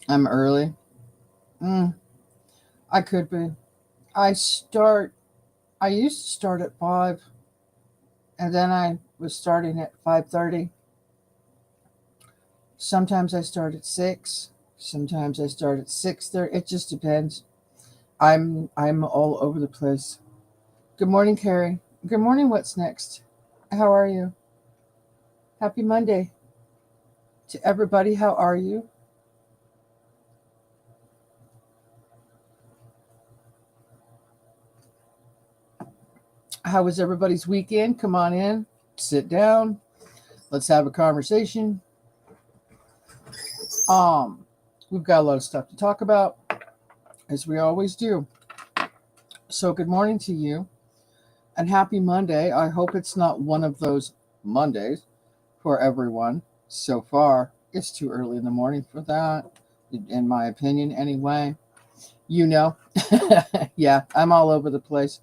I'm early. Mm, I could be. I start. I used to start at 5, and then I was starting at 5:30. Sometimes I start at 6. Sometimes I start at 6:30. It just depends. I'm all over the place. Good morning, Carrie. Good morning. What's next? How are you? Happy Monday to everybody. How are you? How was everybody's weekend? Come on in, sit down. Let's have a conversation. Um, we've got a lot of stuff to talk about, as we always do. So, good morning to you and happy Monday. I hope it's not one of those Mondays for everyone. So far, it's too early in the morning for that, in my opinion, anyway. You know, yeah, I'm all over the place.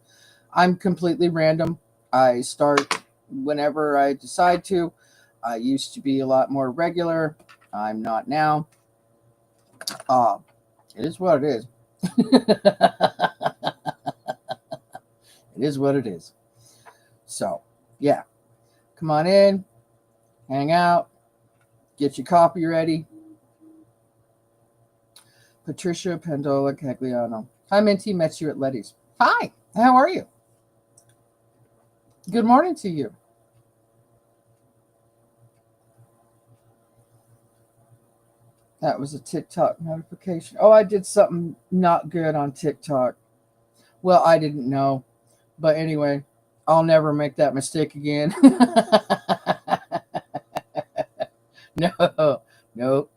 I'm completely random. I start whenever I decide to. I used to be a lot more regular. I'm not now. Uh, it is what it is. It is what it is. So, yeah, come on in, hang out, get your coffee ready. Patricia Pendola Cagliano. Hi, Minty. Met you at Letty's. Hi, how are you? Good morning to you. That was a TikTok notification. Oh, I did something not good on TikTok. Well, I didn't know. But anyway, I'll never make that mistake again. No, nope,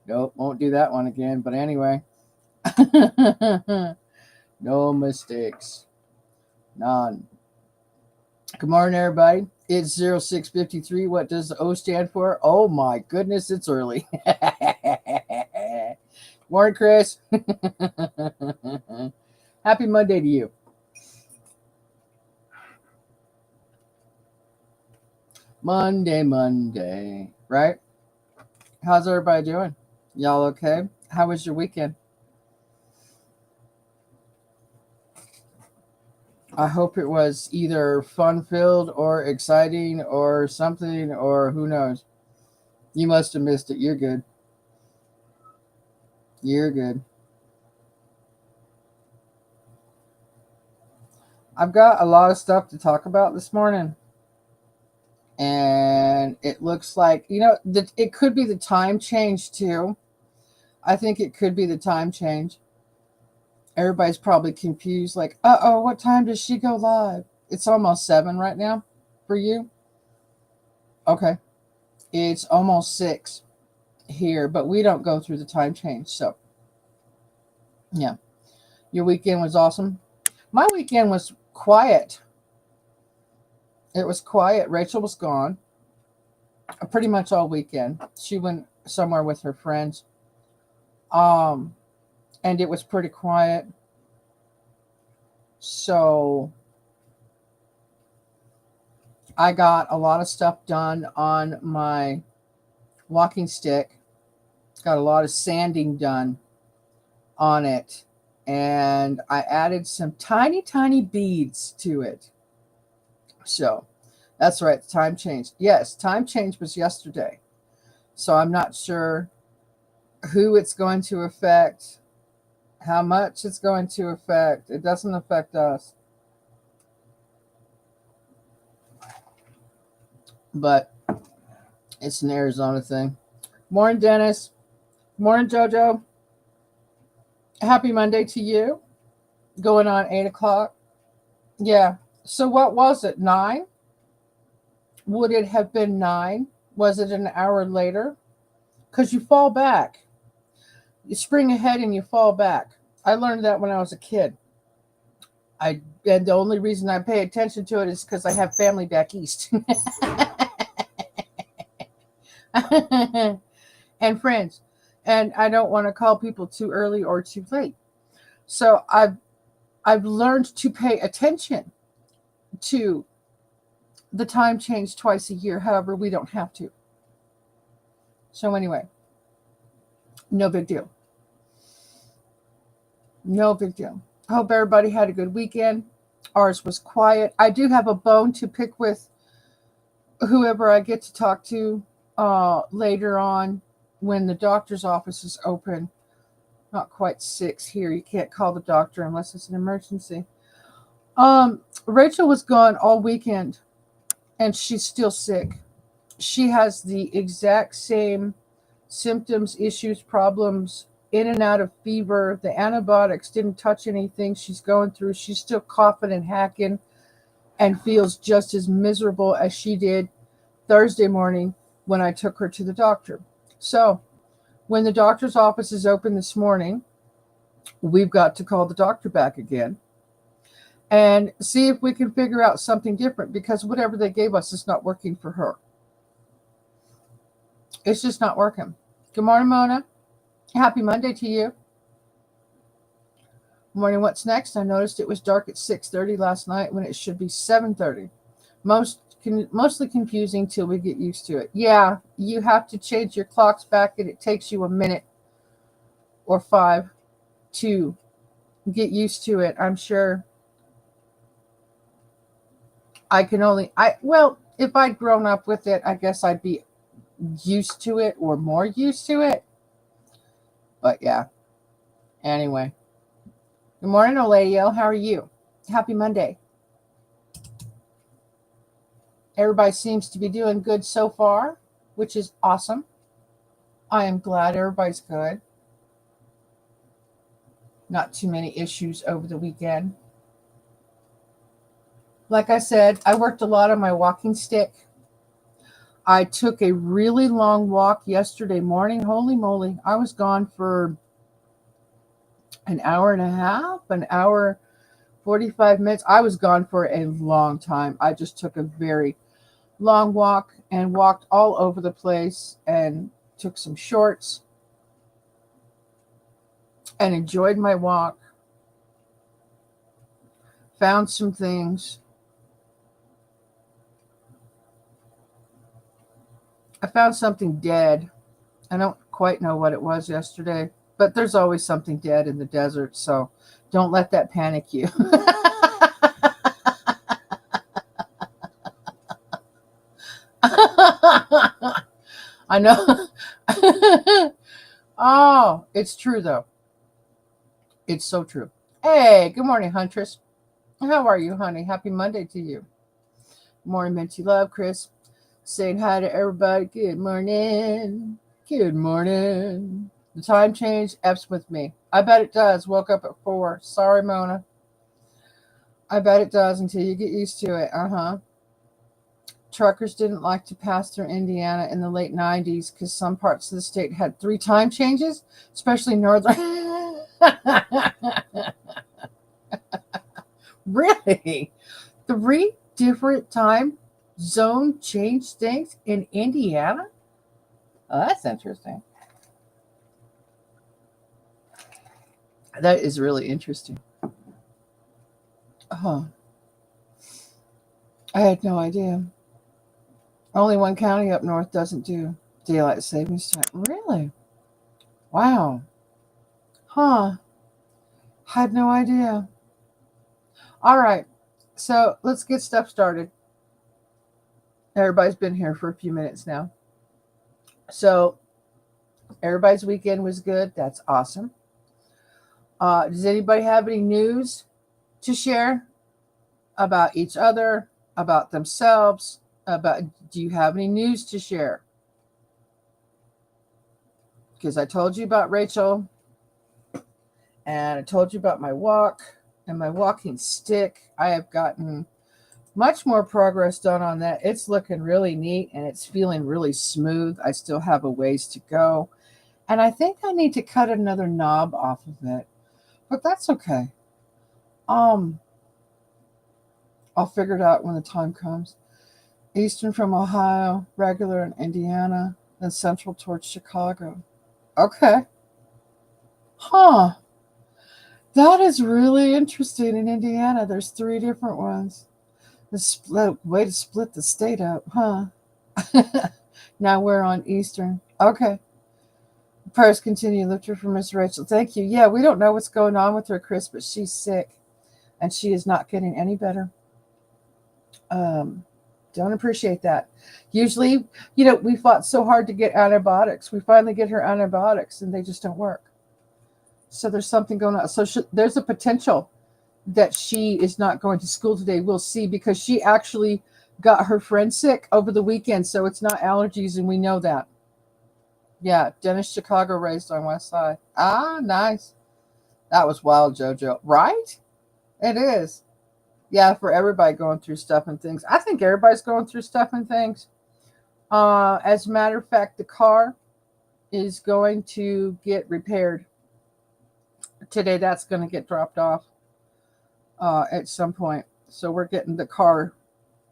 nope, won't do that one again. But anyway, no mistakes. None. Good morning, everybody. It's 0653. What does the O stand for? Oh my goodness, it's early. Morning, Chris. Happy Monday to you. Monday, Monday, right? How's everybody doing? Y'all okay? How was your weekend? I hope it was either fun filled or exciting or something or who knows. You must have missed it. You're good. You're good. I've got a lot of stuff to talk about this morning. And it looks like, it could be the time change too. I think it could be the time change. Everybody's probably confused, like, oh, what time does she go live? It's almost 7 right now for you. Okay. It's almost 6 here, but we don't go through the time change. So, yeah. Your weekend was awesome. My weekend was quiet. It was quiet. Rachel was gone pretty much all weekend. She went somewhere with her friends. Um, and it was pretty quiet. So I got a lot of stuff done on my walking stick. Got a lot of sanding done on it. And I added some tiny, tiny beads to it. So that's right, the time changed. Yes, time change was yesterday. So I'm not sure who it's going to affect, how much it's going to affect. It doesn't affect us. But it's an Arizona thing. Morning, Dennis. Morning, JoJo. Happy Monday to you. Going on 8 o'clock. Yeah. So what was it? 9? Would it have been 9? Was it an hour later? Because you fall back. You spring ahead and you fall back. I learned that when I was a kid. And the only reason I pay attention to it is because I have family back east. And friends. And I don't want to call people too early or too late. So I've learned to pay attention to the time change twice a year. However, we don't have to. So anyway, no big deal. No big deal. I hope everybody had a good weekend. Ours was quiet. I do have a bone to pick with whoever I get to talk to later on when the doctor's office is open. Not quite 6 here. You can't call the doctor unless it's an emergency. Rachel was gone all weekend and she's still sick. She has the exact same symptoms, issues, problems, in and out of fever. The antibiotics didn't touch anything she's going through. She's still coughing and hacking and feels just as miserable as she did Thursday morning when I took her to the doctor. So, when the doctor's office is open this morning, we've got to call the doctor back again and see if we can figure out something different because whatever they gave us is not working for her. It's just not working. Good morning, Mona. Happy Monday to you. Morning, what's next? I noticed it was dark at 6:30 last night when it should be 7:30. Mostly confusing till we get used to it. Yeah, you have to change your clocks back and it takes you a minute or 5 to get used to it, I'm sure. If I'd grown up with it, I guess I'd be used to it or more used to it. But yeah. Anyway. Good morning, Oladio. How are you? Happy Monday. Everybody seems to be doing good so far, which is awesome. I am glad everybody's good. Not too many issues over the weekend. Like I said, I worked a lot on my walking stick. I took a really long walk yesterday morning. Holy moly, I was gone for an hour and a half, an hour, 45 minutes. I was gone for a long time. I just took a very long walk and walked all over the place and took some shorts and enjoyed my walk. Found some things. I found something dead. I don't quite know what it was yesterday, but there's always something dead in the desert, so don't let that panic you. I know. Oh, it's true though. It's so true. Hey, good morning, Huntress. How are you, honey? Happy Monday to you. Good morning, Minty Love, Chris. Saying hi to everybody. Good morning. Good morning. The time change F's with me. I bet it does. Woke up at 4. Sorry, Mona. I bet it does until you get used to it. Truckers didn't like to pass through Indiana in the late 90s because some parts of the state had 3 time changes, especially northern. Really? 3 different time zone change things in Indiana? Oh, that's interesting. That is really interesting. Oh, I had no idea. Only one county up north doesn't do daylight savings time. Really? Wow. Huh. Had no idea. All right. So let's get stuff started. Everybody's been here for a few minutes now. So everybody's weekend was good. That's awesome. Does anybody have any news to share about each other, about themselves? Do you have any news to share? Because I told you about Rachel, and I told you about my walk and my walking stick. I have gotten much more progress done on that. It's looking really neat and it's feeling really smooth. I still have a ways to go. And I think I need to cut another knob off of it. But that's okay. I'll figure it out when the time comes. Eastern from Ohio, regular in Indiana, then central towards Chicago. Okay. Huh. That is really interesting in Indiana. There's 3 different ones. The way to split the state up, huh? Now we're on Eastern. Okay. Prayers continue. Lift her for Miss Rachel. Thank you. Yeah, we don't know what's going on with her, Chris, but she's sick and she is not getting any better. Um, don't appreciate that. Usually, we fought so hard to get antibiotics. We finally get her antibiotics and they just don't work. So there's something going on. So there's a potential that she is not going to school today. We'll see, because she actually got her friend sick over the weekend. So it's not allergies, and we know that. Yeah, Dennis, Chicago, raised on West Side. Ah, nice. That was wild, JoJo. Right? It is. Yeah, for everybody going through stuff and things. I think everybody's going through stuff and things. As a matter of fact, the car is going to get repaired today. That's going to get dropped off at some point. So we're getting the car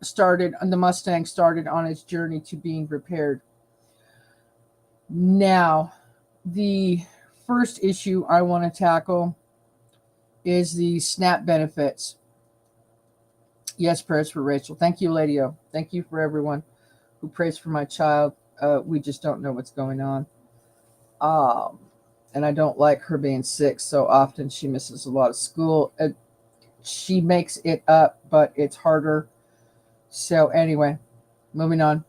started, and the Mustang started on its journey to being repaired. Now, the first issue I want to tackle is the SNAP benefits. Yes, prayers for Rachel. Thank you, Lady O. Thank you for everyone who prays for my child. We just don't know what's going on. And I don't like her being sick so often. She misses a lot of school. She makes it up, but it's harder. So anyway, moving on.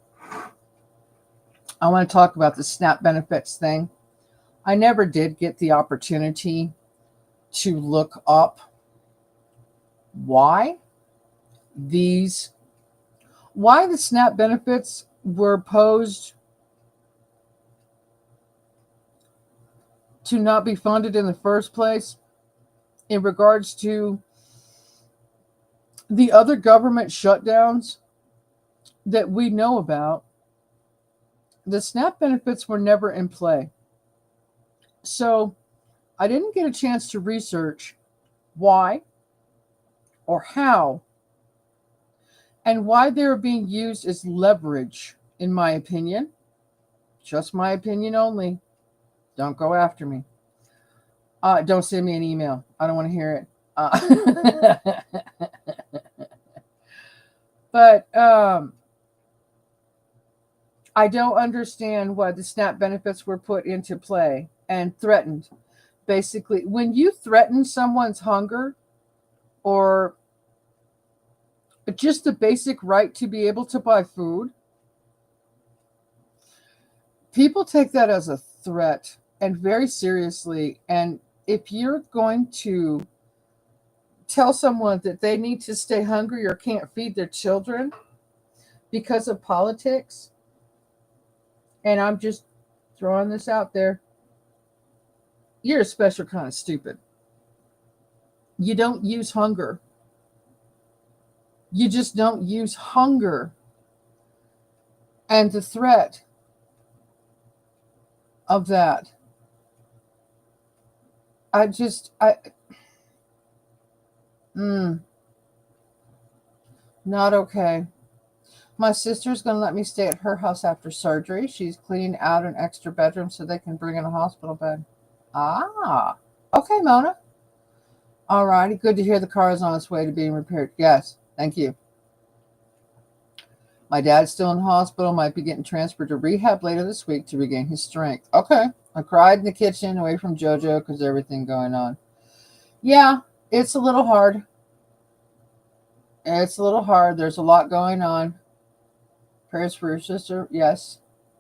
I want to talk about the SNAP benefits thing. I never did get the opportunity to look up why the SNAP benefits were posed to not be funded in the first place in regards to the other government shutdowns that we know about. The SNAP benefits were never in play. So I didn't get a chance to research why or how and why they're being used as leverage, in my opinion. Just my opinion only. Don't go after me. Don't send me an email. I don't want to hear it. But I don't understand why the SNAP benefits were put into play and threatened. Basically, when you threaten someone's hunger or just the basic right to be able to buy food, people take that as a threat and very seriously. And if you're going to tell someone that they need to stay hungry or can't feed their children because of politics, and I'm just throwing this out there, you're a special kind of stupid. You don't use hunger. You just don't use hunger and the threat of that. Not okay. My sister's going to let me stay at her house after surgery. She's cleaning out an extra bedroom so they can bring in a hospital bed. Ah, okay, Mona. All righty. Good to hear the car is on its way to being repaired. Yes, thank you. My dad's still in the hospital, might be getting transferred to rehab later this week to regain his strength. Okay. I cried in the kitchen away from JoJo because everything going on. Yeah, it's a little hard. It's a little hard. There's a lot going on. Prayers for your sister. Yes.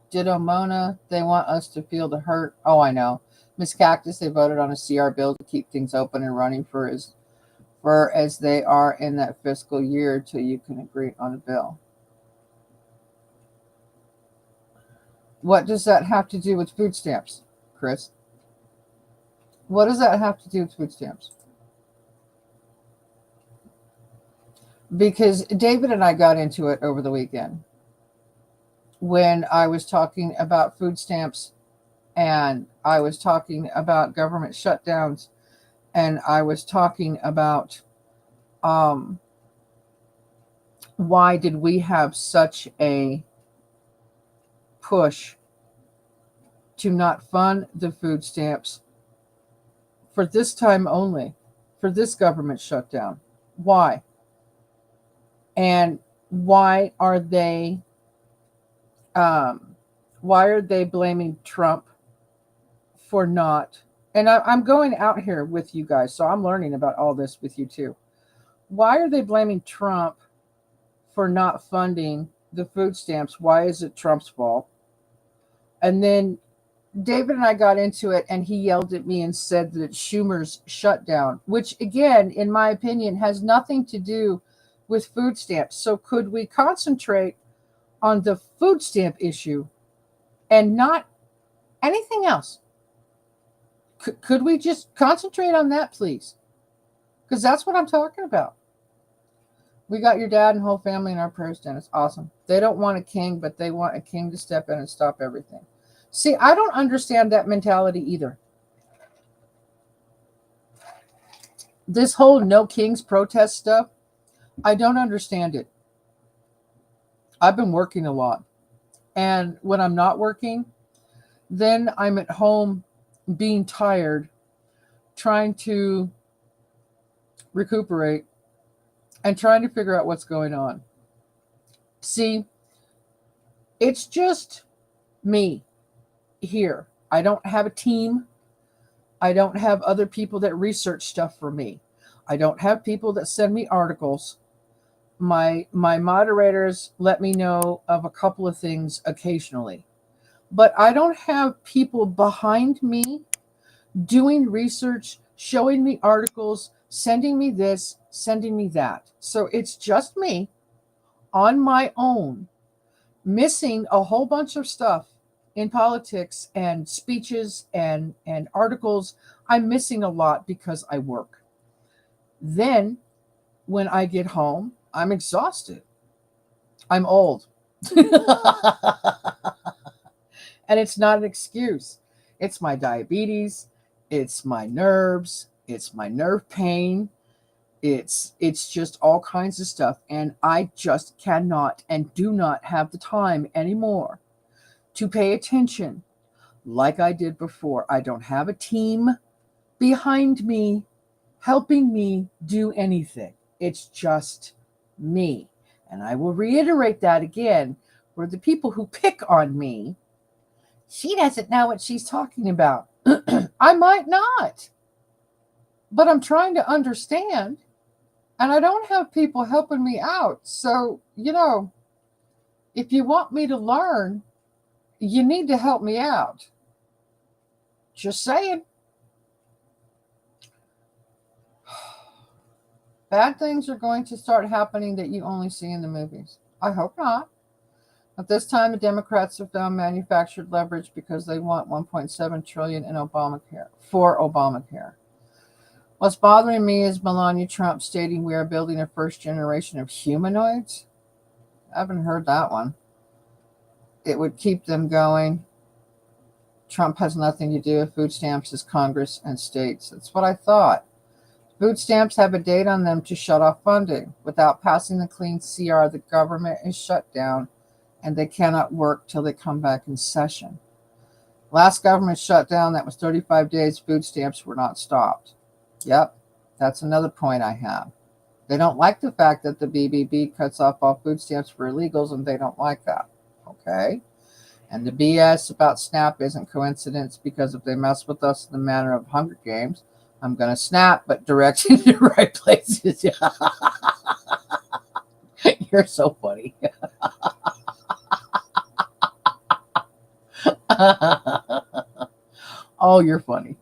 Ditto Mona. They want us to feel the hurt. Oh, I know. Miss Cactus, they voted on a CR bill to keep things open and running for as they are in that fiscal year till you can agree on a bill. What does that have to do with food stamps, Chris? What does that have to do with food stamps? Because David and I got into it over the weekend when I was talking about food stamps and I was talking about government shutdowns and I was talking about why did we have such a push to not fund the food stamps for this time only, for this government shutdown. Why? And why are they blaming Trump for not, and I'm going out here with you guys, so I'm learning about all this with you too. Why are they blaming Trump for not funding the food stamps? Why is it Trump's fault? And then David and I got into it, and he yelled at me and said that it's Schumer's shutdown, which, again, in my opinion, has nothing to do with food stamps. So, could we concentrate on the food stamp issue and not anything else? Could we just concentrate on that, please? Because that's what I'm talking about. We got your dad and whole family in our prayers, Dennis. Awesome. They don't want a king, but they want a king to step in and stop everything. See, I don't understand that mentality either. This whole no kings protest stuff, I don't understand it. I've been working a lot. And when I'm not working, then I'm at home being tired, trying to recuperate and trying to figure out what's going on. See, it's just me here. I don't have a team. I don't have other people that research stuff for me. I don't have people that send me articles. My moderators let me know of a couple of things occasionally. But I don't have people behind me doing research, showing me articles, sending me this, sending me that. So it's just me on my own, missing a whole bunch of stuff in politics and speeches and articles. I'm missing a lot because I work. Then when I get home, I'm exhausted. I'm old. And it's not an excuse. It's my diabetes. It's my nerves. It's my nerve pain. It's just all kinds of stuff. And I just cannot and do not have the time anymore to pay attention like I did before. I don't have a team behind me helping me do anything. It's just me. And I will reiterate that again, for the people who pick on me. She doesn't know what she's talking about. I might not, but I'm trying to understand, and I don't have people helping me out. So, if you want me to learn, you need to help me out. Just saying. Bad things are going to start happening that you only see in the movies. I hope not. At this time, the Democrats have found manufactured leverage because they want $1.7 trillion in Obamacare for Obamacare. What's bothering me is Melania Trump stating we are building a first generation of humanoids. I haven't heard that one. It would keep them going. Trump has nothing to do with food stamps as Congress and states. That's what I thought. Food stamps have a date on them to shut off funding. Without passing the clean CR, the government is shut down and they cannot work till they come back in session. Last government shutdown, that was 35 days, food stamps were not stopped. Yep, that's another point I have. They don't like the fact that the BBB cuts off all food stamps for illegals, and they don't like that. Okay? And the BS about SNAP isn't coincidence, because if they mess with us in the manner of Hunger Games, I'm going to snap, but direct you to the right places. You're so funny. Oh, you're funny.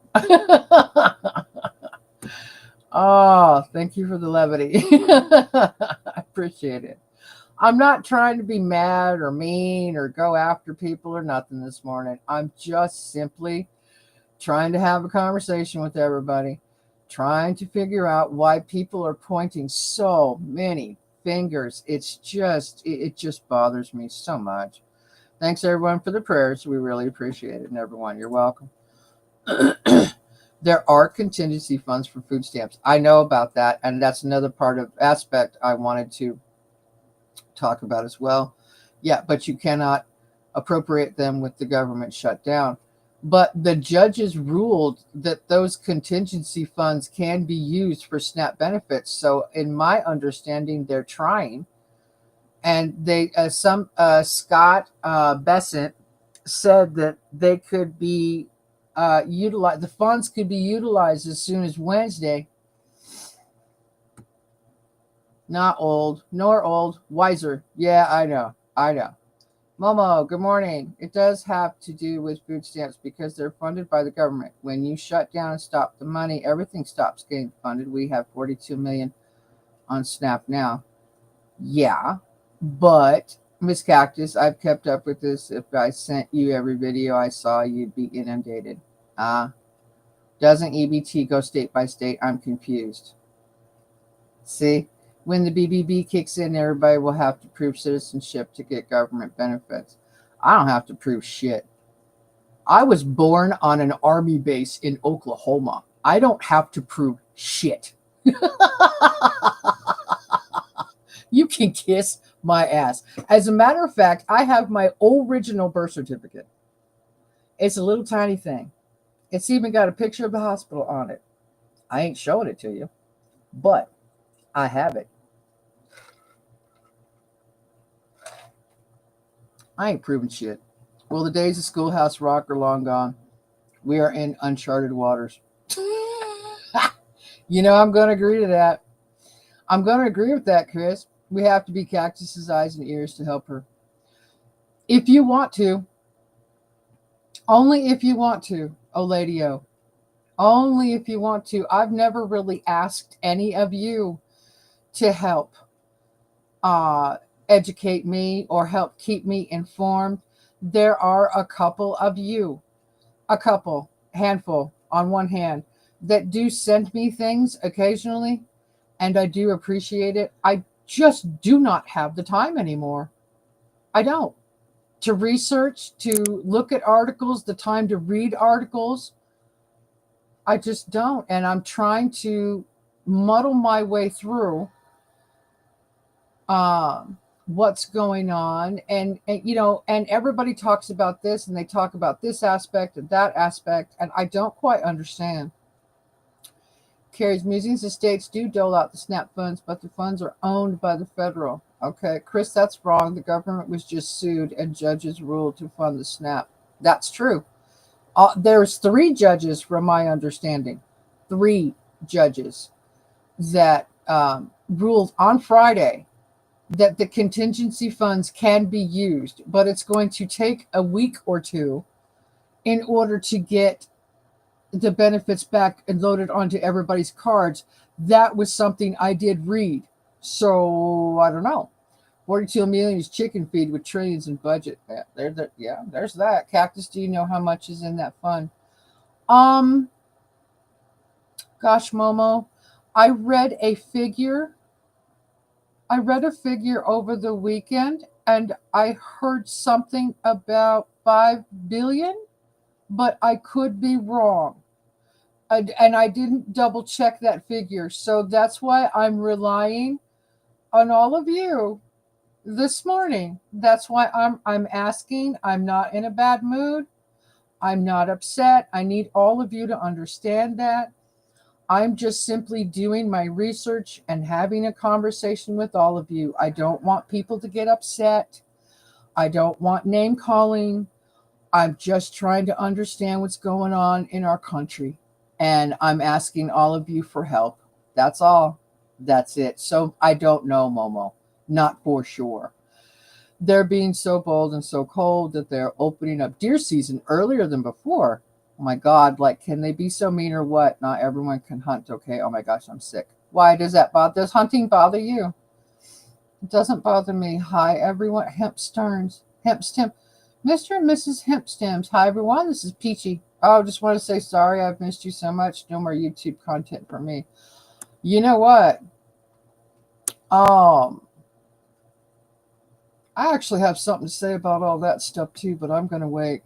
Oh, thank you for the levity. I appreciate it. I'm not trying to be mad or mean or go after people or nothing this morning. I'm just simply trying to have a conversation with everybody, trying to figure out why people are pointing so many fingers. It just bothers me so much. Thanks everyone for the prayers. We really appreciate it. And everyone, you're welcome. There are contingency funds for food stamps. I know about that. And that's another aspect I wanted to talk about as well. Yeah, but you cannot appropriate them with the government shut down. But the judges ruled that those contingency funds can be used for SNAP benefits. So in my understanding, they're trying. And Scott Bessent said that they could be utilize the funds could be utilized as soon as Wednesday. Not old, nor old, wiser. Yeah, I know. I know. Momo, good morning. It does have to do with food stamps because they're funded by the government. When you shut down and stop the money, everything stops getting funded. We have 42 million on SNAP now. Yeah, but Miss Cactus, I've kept up with this. If I sent you every video I saw, you'd be inundated. Doesn't EBT go state by state? I'm confused. See? When the BBB kicks in, everybody will have to prove citizenship to get government benefits. I don't have to prove shit. I was born on an army base in Oklahoma. I don't have to prove shit. You can kiss my ass. As a matter of fact, I have my original birth certificate. It's a little tiny thing. It's even got a picture of the hospital on it. I ain't showing it to you, but I have it. I ain't proving shit. Well, the days of Schoolhouse Rock are long gone. We are in uncharted waters. I'm going to agree to that. I'm going to agree with that, Chris. We have to be Cactus's eyes and ears to help her. If you want to. Only if you want to, oh Lady O. Only if you want to. I've never really asked any of you to help educate me or help keep me informed. There are a couple of you, handful on one hand, that do send me things occasionally, and I do appreciate it. I just do not have the time anymore. I don't. To research, to look at articles, the time to read articles, I just don't. And I'm trying to muddle my way through what's going on. And everybody talks about this and they talk about this aspect and that aspect, and I don't quite understand. Carrie's musings and states do dole out the SNAP funds, but the funds are owned by the federal. Okay, Chris, that's wrong. The government was just sued and judges ruled to fund the SNAP. That's true. There's 3 judges, from my understanding, 3 judges that ruled on Friday that the contingency funds can be used, but it's going to take a week or 2 in order to get the benefits back and loaded onto everybody's cards. That was something I did read. So I don't know. 42 million is chicken feed with trillions in budget. There's that. Cactus, do you know how much is in that fund? Gosh, Momo, I read a figure over the weekend, and I heard something about 5 billion, but I could be wrong. And I didn't double check that figure. So that's why I'm relying on all of you this morning. That's why I'm asking. I'm not in a bad mood. I'm not upset. I need all of you to understand that. I'm just simply doing my research and having a conversation with all of you. I don't want people to get upset. I don't want name calling. I'm just trying to understand what's going on in our country. And I'm asking all of you for help. That's all. That's it. So I don't know, Momo. Not for sure. They're being so bold and so cold that they're opening up deer season earlier than before. Oh my God, can they be so mean or what? Not everyone can hunt, okay? Oh my gosh, I'm sick. Why does hunting bother you? It doesn't bother me. Hi, everyone. Hempstems. Mr. and Mrs. Hempstems. Hi, everyone. This is Peachy. Oh, just want to say sorry. I've missed you so much. No more YouTube content for me. You know what? I actually have something to say about all that stuff too, but I'm going to wait.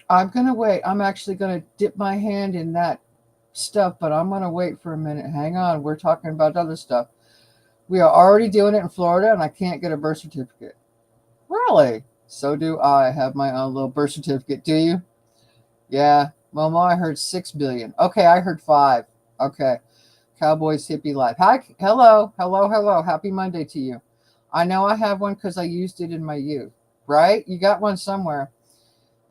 I'm actually going to dip my hand in that stuff, but I'm going to wait for a minute. Hang on. We're talking about other stuff. We are already doing it in Florida, and I can't get a birth certificate. Really? So do I have my own little birth certificate. Do you? Yeah. Momo, I heard 6 billion. Okay, I heard 5. Okay. Cowboys Hippie Life. Hi. Hello. Happy Monday to you. I know I have one because I used it in my youth. Right? You got one somewhere.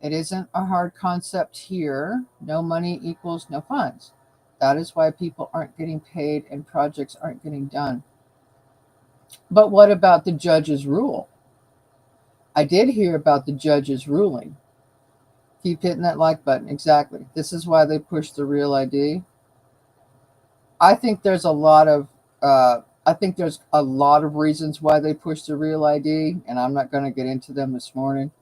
It isn't a hard concept here. No money equals no funds. That is why people aren't getting paid and projects aren't getting done. But what about the judge's rule? I did hear about the judge's ruling. Keep hitting that like button. Exactly. This is why they push the real ID. I think there's a lot of reasons why they push the real ID, and I'm not going to get into them this morning.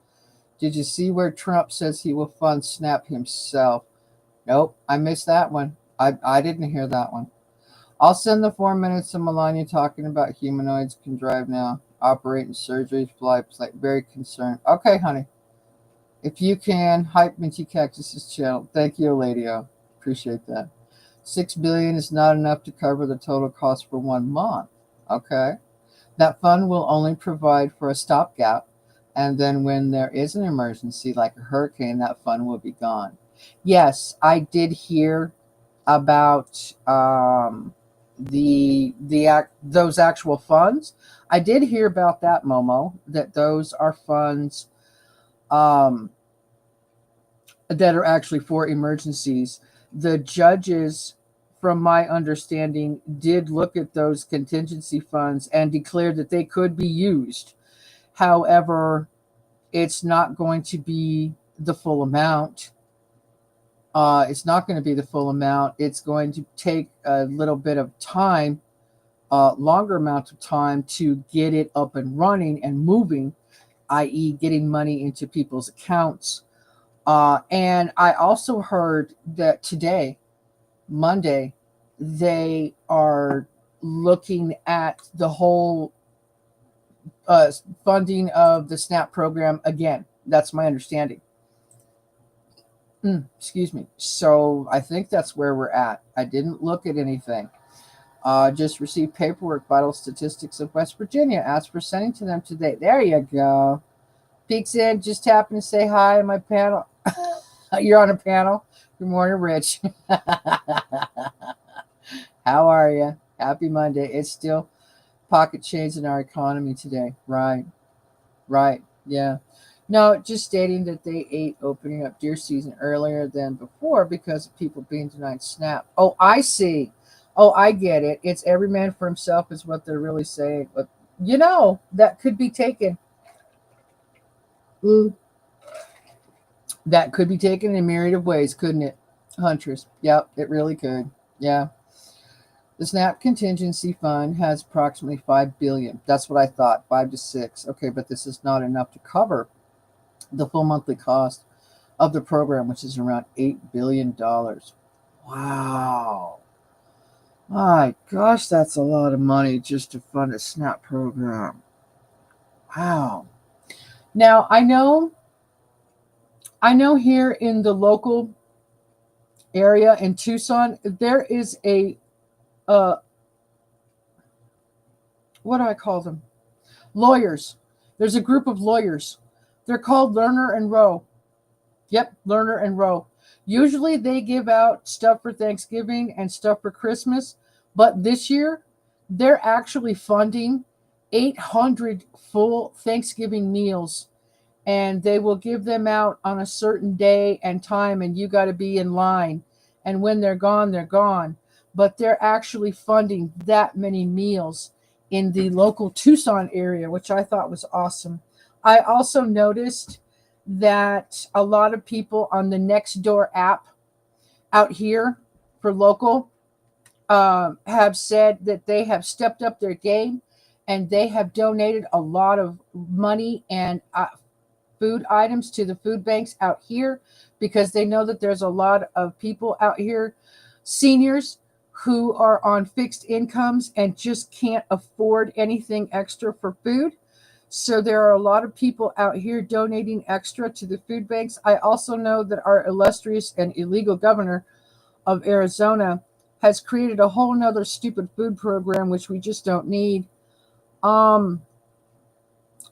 Did you see where Trump says he will fund Snap himself? Nope, I missed that one. I didn't hear that one. I'll send the 4 minutes of Melania talking about humanoids can drive now, operate in surgery, fly, very concerned. Okay, honey. If you can, hype Minty Cactus's channel. Thank you, Eladio. Appreciate that. $6 billion is not enough to cover the total cost for 1 month. Okay. That fund will only provide for a stopgap, and then when there is an emergency like a hurricane, that fund will be gone. Yes, I did hear about those actual funds. I did hear about that, Momo, that those are funds that are actually for emergencies. The judges, from my understanding, did look at those contingency funds and declared that they could be used. However, it's not going to be the full amount. It's not going to be the full amount. It's going to take a little bit of time, longer amount of time to get it up and running and moving, i.e., getting money into people's accounts. And I also heard that today, Monday, they are looking at the whole funding of the SNAP program again. That's my understanding. Excuse me. So I think that's where we're at. I didn't look at anything. Just received paperwork, vital statistics of West Virginia. Asked for sending to them today. There you go. Peeks in, just happened to say hi on my panel. You're on a panel. Good morning, Rich. How are you? Happy Monday. It's still pocket change in our economy today. Right. Yeah. No, just stating that they ate opening up deer season earlier than before because of people being denied SNAP. Oh, I see. Oh, I get it. It's every man for himself is what they're really saying. But, that could be taken. That could be taken in a myriad of ways, couldn't it, Huntress? Yep, it really could. Yeah. The SNAP contingency fund has approximately $5 billion. That's what I thought, 5 to 6. Okay, but this is not enough to cover the full monthly cost of the program, which is around $8 billion. Wow. My gosh, that's a lot of money just to fund a SNAP program. Wow. Now, I know here in the local area in Tucson, there is a, what do I call them? Lawyers. There's a group of lawyers. They're called Lerner and Rowe. Yep, Lerner and Rowe. Usually they give out stuff for Thanksgiving and stuff for Christmas, but this year they're actually funding 800 full Thanksgiving meals, and they will give them out on a certain day and time, and you got to be in line. And when they're gone, they're gone. But they're actually funding that many meals in the local Tucson area, which I thought was awesome. I also noticed that a lot of people on the Nextdoor app out here for local have said that they have stepped up their game and they have donated a lot of money and food items to the food banks out here because they know that there's a lot of people out here, seniors, who are on fixed incomes and just can't afford anything extra for food. So there are a lot of people out here donating extra to the food banks. I also know that our illustrious and illegal governor of Arizona has created a whole nother stupid food program, which we just don't need. And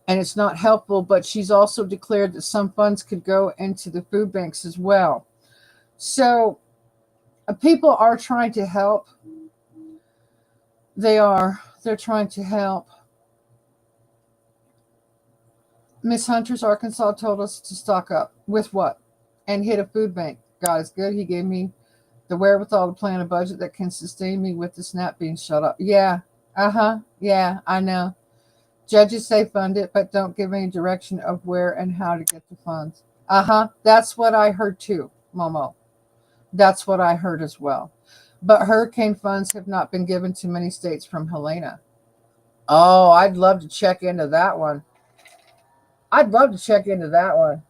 it's not helpful, but she's also declared that some funds could go into the food banks as well. So people are trying to help. They're trying to help. Miss Hunter's Arkansas told us to stock up. With what? And hit a food bank. God is good. He gave me the wherewithal to plan a budget that can sustain me with the SNAP being shut up. Yeah. Uh-huh. Yeah, I know. Judges say fund it, but don't give any direction of where and how to get the funds. Uh-huh. That's what I heard too, Momo. That's what I heard as well. But hurricane funds have not been given to many states from Helena. Oh, I'd love to check into that one. I'd love to check into that one.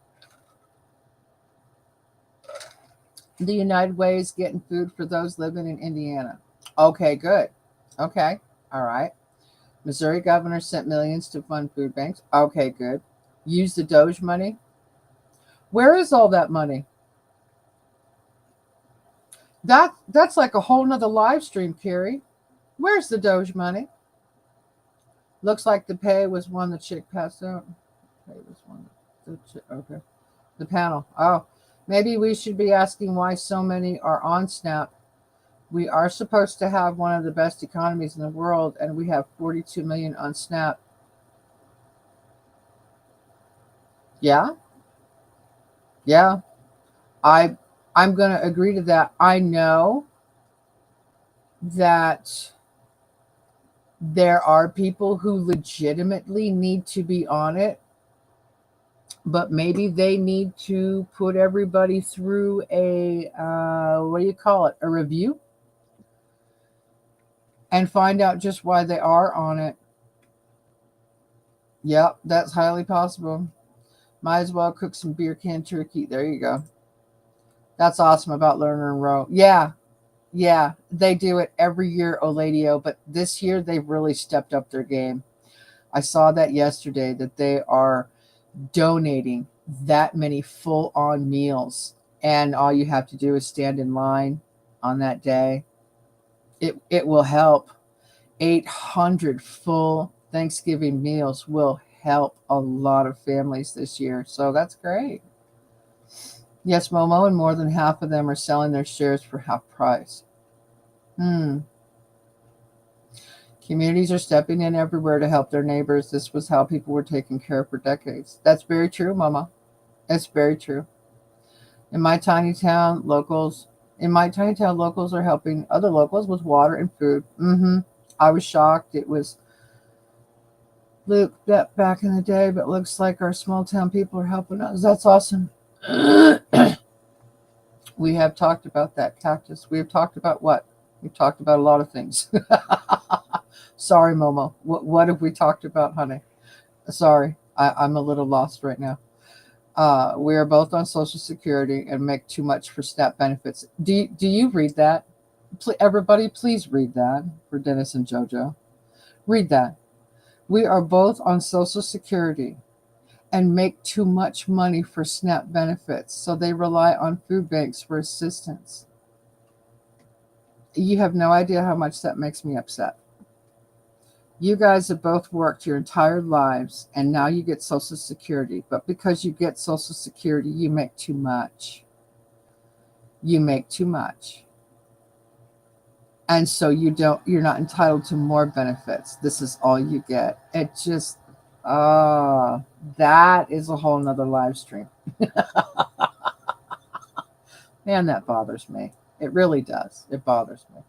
The United Way is getting food for those living in Indiana. Okay, good. Okay, all right. Missouri governor sent millions to fund food banks. Okay, good. Use the Doge money. Where is all that money? That's like a whole nother live stream, Carrie. Where's the Doge money? Looks like the pay was one the chick passed out. Pay was one the chick. Okay. The panel. Oh, maybe we should be asking why so many are on Snap. We are supposed to have one of the best economies in the world, and we have 42 million on Snap. Yeah, yeah. I I'm gonna agree to that. I know that there are people who legitimately need to be on it, but maybe they need to put everybody through a what do you call it? A review and find out just why they are on it. Yep, that's highly possible. Might as well cook some beer can turkey. There you go. That's awesome about Lerner and Rowe. Yeah, yeah, they do it every year, Oladio, but this year they've really stepped up their game. I saw that yesterday that they are donating that many full on meals, and all you have to do is stand in line on that day. It will help. 800 full Thanksgiving meals will help a lot of families this year. So that's great. Yes, Momo, and more than half of them are selling their shares for half price. Hmm. Communities are stepping in everywhere to help their neighbors. This was how people were taken care of for decades. That's very true, Mama. That's very true. In my tiny town, locals in my tiny town, locals are helping other locals with water and food. I was shocked. It was Luke that back in the day, but looks like our small town people are helping us. That's awesome. We have talked about that cactus. We have talked about what? We've talked about a lot of things. Sorry, Momo. What have we talked about, honey? Sorry, I'm a little lost right now. We are both on Social Security and make too much for SNAP benefits. Do you read that? Everybody, please read that for Dennis and JoJo. Read that. We are both on Social Security and make too much money for SNAP benefits, so they rely on food banks for assistance. You have no idea how much that makes me upset. You guys have both worked your entire lives and now you get Social Security, but because you get Social Security, you make too much. You make too much. And so you're not entitled to more benefits. This is all you get. It just that is a whole nother live stream. Man, that bothers me. It really does. It bothers me.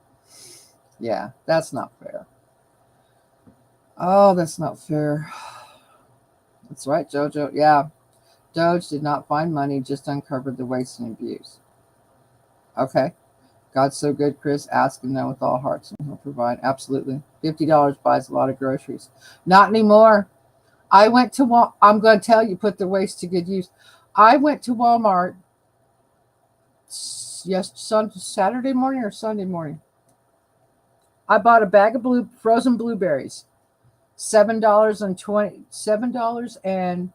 Yeah, that's not fair. Oh, that's not fair. That's right, Jojo. Yeah. Doge did not find money, just uncovered the waste and abuse. Okay. God's so good, Chris. Ask him now with all hearts and he'll provide. Absolutely. $50 buys a lot of groceries. Not anymore. I went to I'm going to tell you, put the waste to good use. I went to Walmart Saturday morning or Sunday morning. I bought a bag of frozen blueberries. $7 and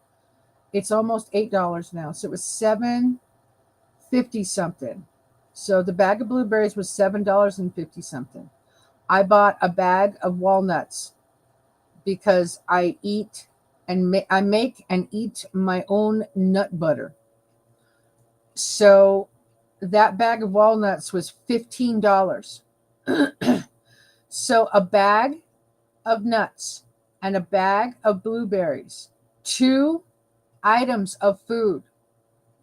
it's almost $8 now. So it was 7.50 something. So the bag of blueberries was $7.50 something. I bought a bag of walnuts because I make and eat my own nut butter. So that bag of walnuts was $15. So a bag of nuts and a bag of blueberries, two items of food,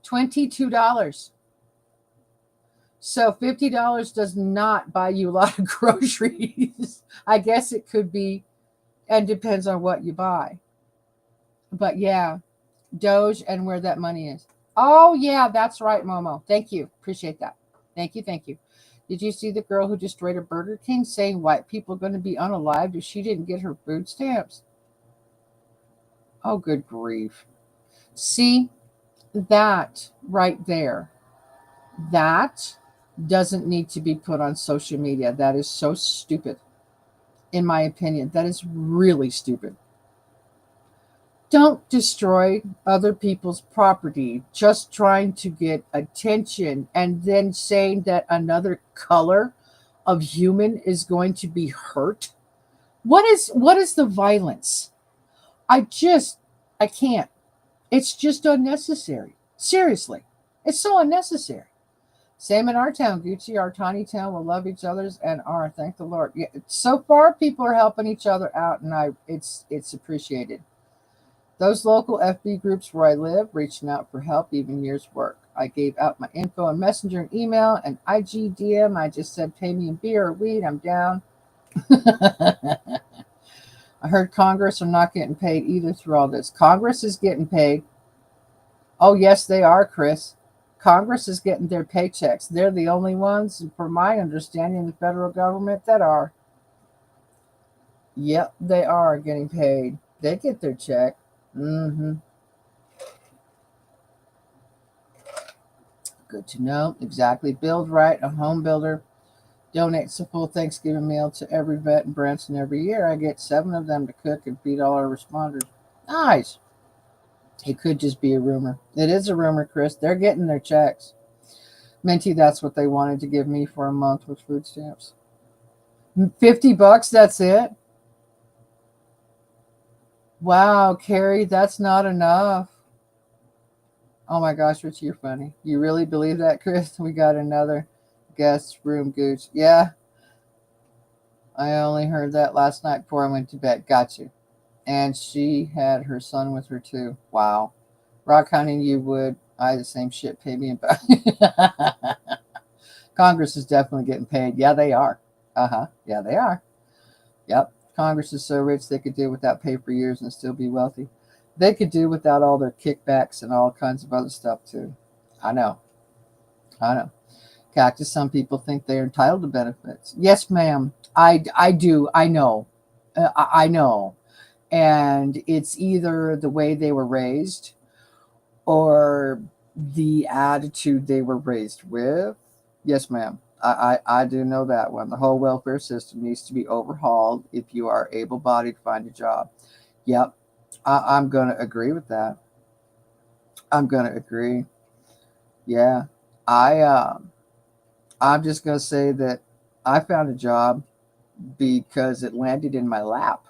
$22. So $50 does not buy you a lot of groceries. I guess it could be, and depends on what you buy. But yeah, Doge and where that money is. Oh yeah, that's right, Momo. Thank you. Appreciate that. Thank you, thank you. Did you see the girl who destroyed a Burger King saying white people are going to be unalived if she didn't get her food stamps? Oh, good grief. See, that right there, that doesn't need to be put on social media. That is so stupid, in my opinion. That is really stupid. Don't destroy other people's property just trying to get attention and then saying that another color of human is going to be hurt. What is the violence? I just I can't. It's just unnecessary. Seriously. It's so unnecessary. Same in our town, Gucci. Our tiny town will love each other's and are. Thank the Lord. Yeah, so far, people are helping each other out, and it's appreciated. Those local FB groups where I live, reaching out for help, even years work. I gave out my info on Messenger and email and IGDM. I just said, pay me in beer or weed. I'm down. I heard Congress are not getting paid either through all this. Congress is getting paid. Oh, yes, they are, Chris. Congress is getting their paychecks. They're the only ones, from my understanding, in the federal government that are. Yep, they are getting paid. They get their check. Mm-hmm. Good to know. Exactly. Build right, a home builder donates a full Thanksgiving meal to every vet in Branson every year. I get 7 of them to cook and feed all our responders. Nice. It could just be a rumor. It is a rumor, Chris. They're getting their checks. Minty, that's what they wanted to give me for a month with food stamps. $50, that's it? Wow, Carrie, that's not enough. Oh my gosh, Richie, you're funny. You really believe that, Chris? We got another guest room gooch. Yeah, I only heard that last night before I went to bed. Got you. And she had her son with her too. Wow. Rock hunting, you would. I the same shit. Pay me about. Congress is definitely getting paid. Yeah, they are. Uh huh. Yeah, they are. Yep. Congress is so rich they could do without pay for years and still be wealthy. They could do without all their kickbacks and all kinds of other stuff too. I know. I know. Cactus, some people think they're entitled to benefits. Yes, ma'am. I do. I know. I know. And it's either the way they were raised or the attitude they were raised with. Yes, ma'am. I do know that one. The whole welfare system needs to be overhauled if you are able bodied, find a job. Yep. I'm going to agree with that. I'm going to agree. Yeah. I, I'm just going to say that I found a job because it landed in my lap.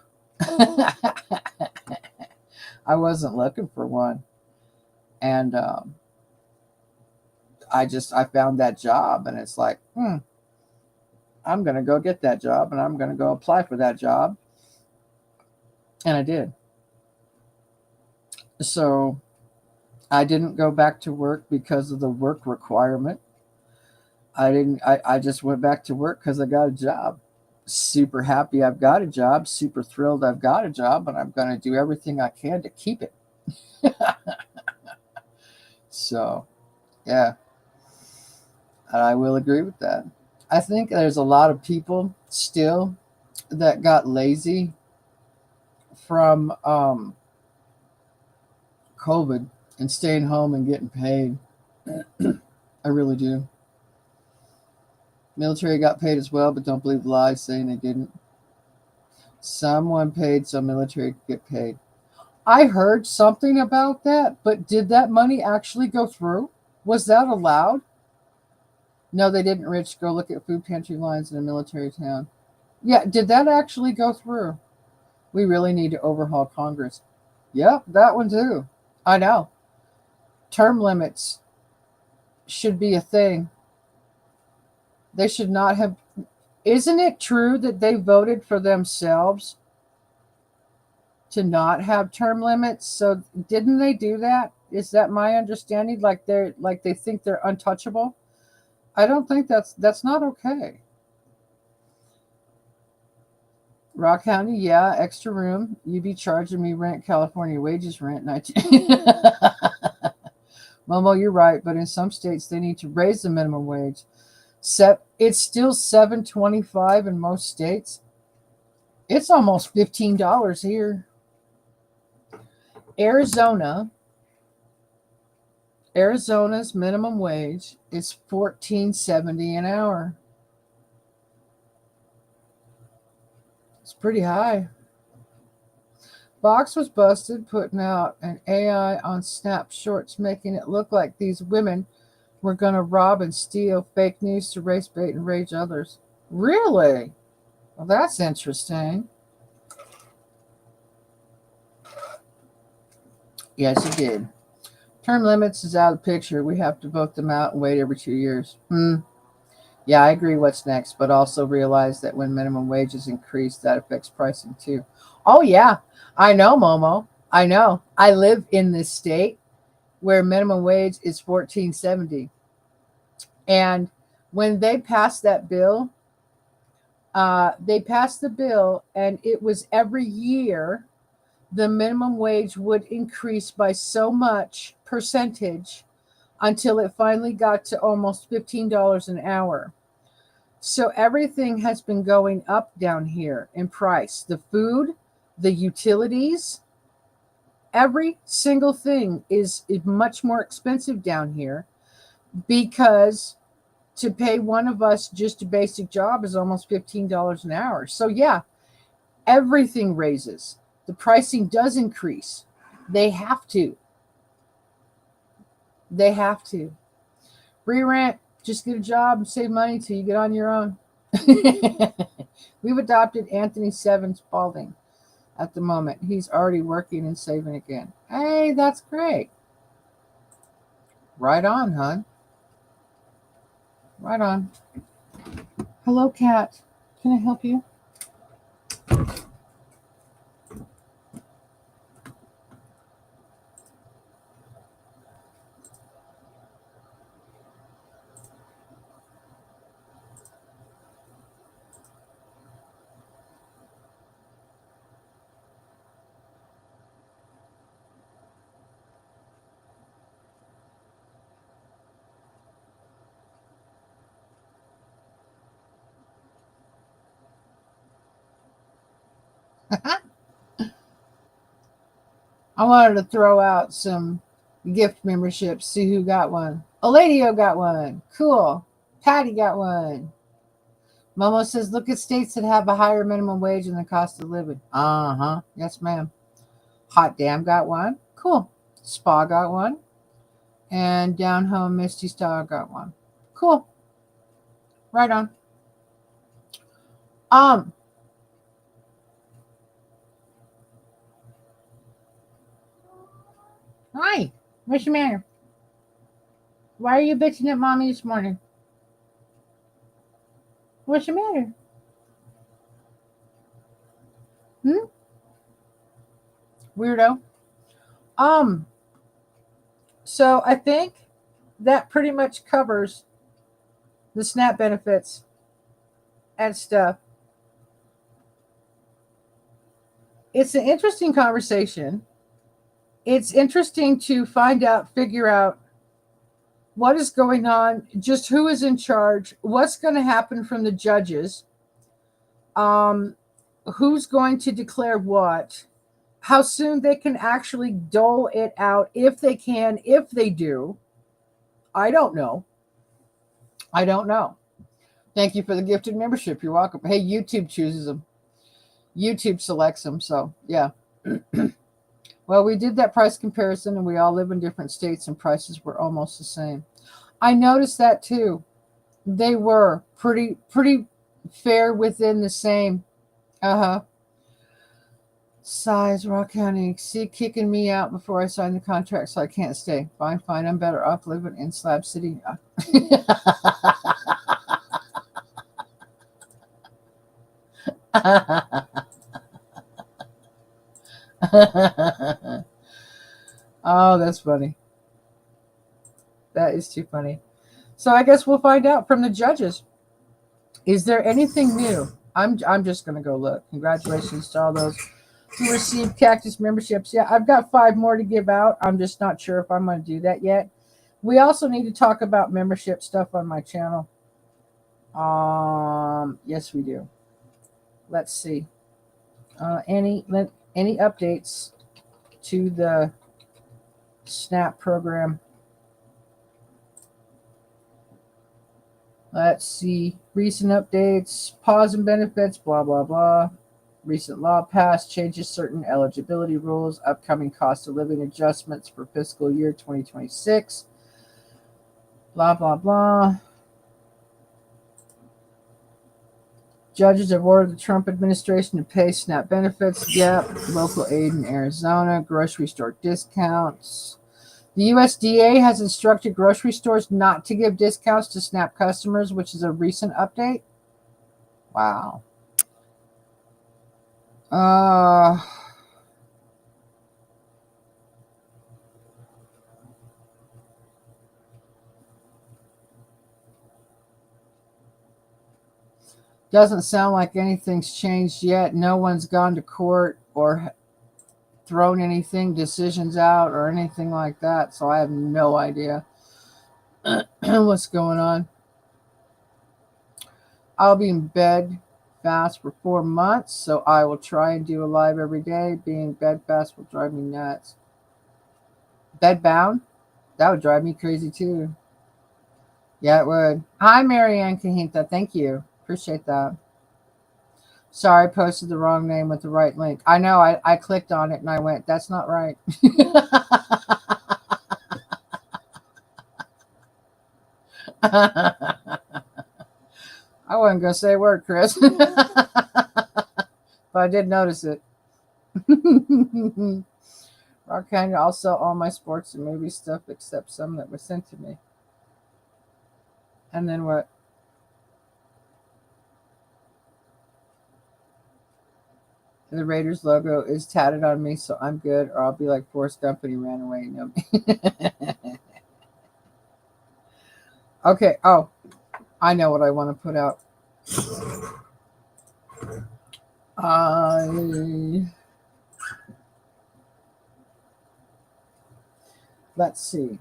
I wasn't looking for one. And I found that job and it's like, I'm going to go get that job and I'm going to go apply for that job. And I did. So I didn't go back to work because of the work requirement. I didn't, I just went back to work because I got a job. Super happy I've got a job, super thrilled I've got a job, and I'm going to do everything I can to keep it. So, yeah, and I will agree with that. I think there's a lot of people still that got lazy from COVID and staying home and getting paid. I really do. Military got paid as well, but don't believe the lies saying they didn't. Someone paid so military could get paid. I heard something about that, but did that money actually go through? Was that allowed? No, they didn't, Rich. Go look at food pantry lines in a military town. Yeah, did that actually go through? We really need to overhaul Congress. Yep, that one too. I know. Term limits should be a thing. They should not have. Isn't it true that they voted for themselves to not have term limits. So didn't they do that? Is that my understanding? Like they think they're untouchable? I don't think that's not okay. Rock County, yeah, extra room. You be charging me rent, California wages rent. Momo, you're right, but in some states they need to raise the minimum wage. It's still $7.25 in most states. It's almost $15 here. Arizona's minimum wage is $14.70 an hour. It's pretty high. Fox was busted putting out an AI on Snap Shorts, making it look like these women were going to rob and steal, fake news to race bait and rage others. Really? Well, that's interesting. Yes, it did. Term limits is out of the picture. We have to vote them out and wait every 2 years. Yeah, I agree what's next, but also realize that when minimum wages increase, that affects pricing too. Oh, yeah. I know, Momo. I know. I live in this state where minimum wage is $14.70. And when they passed that bill, they passed the bill, and it was every year the minimum wage would increase by so much percentage until it finally got to almost $15 an hour. So everything has been going up down here in price. The food, the utilities, every single thing is much more expensive down here because to pay one of us just a basic job is almost $15 an hour. So yeah, everything raises. The pricing does increase. They have to. They have to. Re-rent, just get a job and save money till you get on your own. We've adopted Anthony Sevens Spalding at the moment. He's already working and saving again. Hey, that's great. Right on, hon. Right on. Hello, Cat. Can I help you? I wanted to throw out some gift memberships, see who got one. Eladio got one. Cool. Patty got one. Momo says, look at states that have a higher minimum wage and the cost of living. Uh-huh. Yes, ma'am. Hot Dam got one. Cool. Spa got one. And Down Home Misty Star got one. Cool. Right on. Hi. What's the matter? Why are you bitching at mommy this morning? What's the matter? Weirdo. So I think that pretty much covers the SNAP benefits and stuff. It's an interesting conversation. It's interesting to figure out what is going on, just who is in charge, what's going to happen from the judges, who's going to declare what, how soon they can actually dole it out, if they can, if they do. I don't know. Thank you for the gifted membership. You're welcome. Hey, YouTube chooses them. YouTube selects them. So, yeah. Well, we did that price comparison, and we all live in different states, and prices were almost the same. I noticed that too. They were pretty fair within the same. Size, Rock County. See, kicking me out before I sign the contract, so I can't stay. Fine. I'm better off living in Slab City. Oh, that's funny. That is too funny. So I guess we'll find out from the judges. Is there anything new? I'm just gonna go look. Congratulations to all those who received Cactus memberships. Yeah, I've got 5 more to give out. I'm just not sure if I'm gonna do that yet. We also need to talk about membership stuff on my channel. Yes, we do. Let's see. Any updates to the SNAP program? Let's see. Recent updates, pause in benefits, blah, blah, blah. Recent law passed changes certain eligibility rules, upcoming cost of living adjustments for fiscal year 2026, blah, blah, blah. Judges have ordered the Trump administration to pay SNAP benefits. Yep. Local aid in Arizona, grocery store discounts. The USDA has instructed grocery stores not to give discounts to SNAP customers, which is a recent update. Wow. Doesn't sound like anything's changed yet. No one's gone to court or thrown anything, decisions out, or anything like that. So I have no idea what's going on. I'll be in bed fast for 4 months, so I will try and do a live every day. Being bed fast will drive me nuts. Bed bound? That would drive me crazy too. Yeah, it would. Hi, Marianne Kahintha. Thank you. Appreciate that. Sorry, I posted the wrong name with the right link. I know. I clicked on it and I went, that's not right. I wasn't going to say a word, Chris. But I did notice it. Rock Canyon, I'll sell all my sports and movie stuff except some that were sent to me. And then what? The Raiders logo is tatted on me, so I'm good, or I'll be like Forrest Gump and he ran away. No. Okay. Oh, I know what I want to put out. Let's see.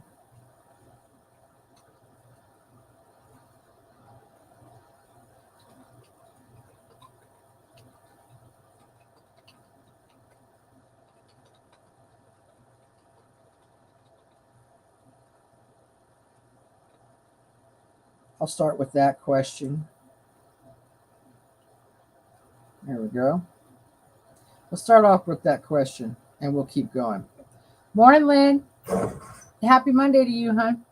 I'll start with that question. There we go. We'll start off with that question and we'll keep going. Morning, Lynn. Happy Monday to you, hon.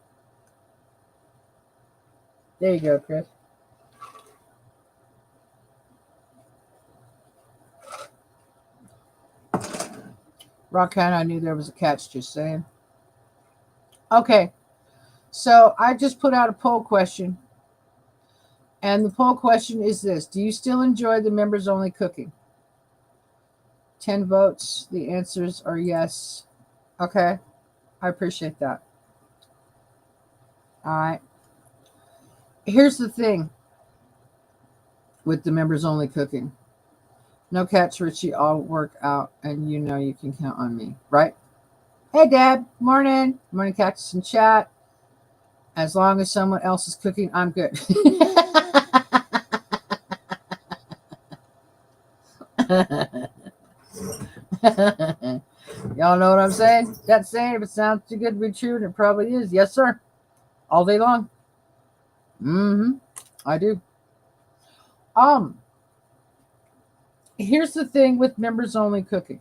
There you go, Chris. Roxanne, I knew there was a catch, just saying. Okay, so I just put out a poll question. And the poll question is this: do you still enjoy the members only cooking? 10 votes. The answers are yes. Okay, I appreciate that. All right. Here's the thing with the members only cooking. No catch, Richie. I'll work out, and you know you can count on me, right? Hey, Deb. Morning. Morning, Cactus in chat. As long as someone else is cooking, I'm good. Y'all know what I'm saying? That saying, if it sounds too good to be true, and it probably is. Yes, sir. All day long. I do. Here's the thing with members only cooking.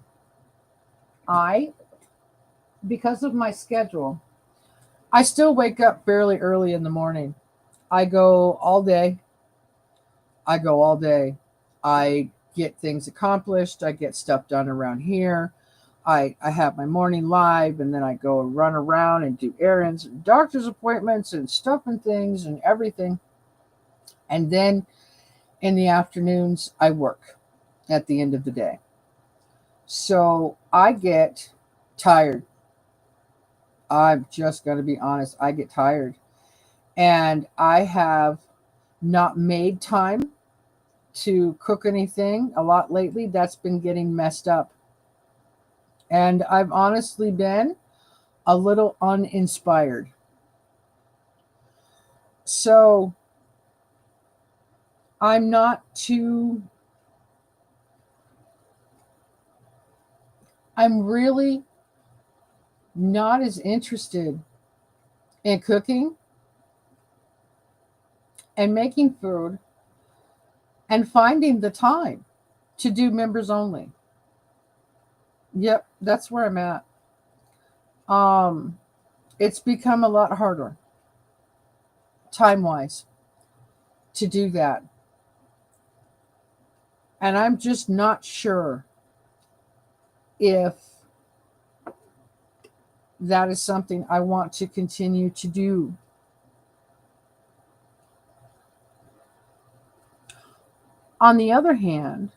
Because of my schedule, I still wake up fairly early in the morning. I go all day. I get things accomplished. I get stuff done around here. I have my morning live, and then I go and run around and do errands and doctor's appointments and stuff and things and everything. And then in the afternoons, I work at the end of the day. So I get tired. I'm just going to be honest. I get tired. And I have not made time to cook anything a lot lately. That's been getting messed up. And I've honestly been a little uninspired. So I'm not too, I'm really not as interested in cooking and making food and finding the time to do members only. Yep, that's where I'm at. Um, it's become a lot harder, time wise, to do that. And I'm just not sure if that is something I want to continue to do. On the other hand,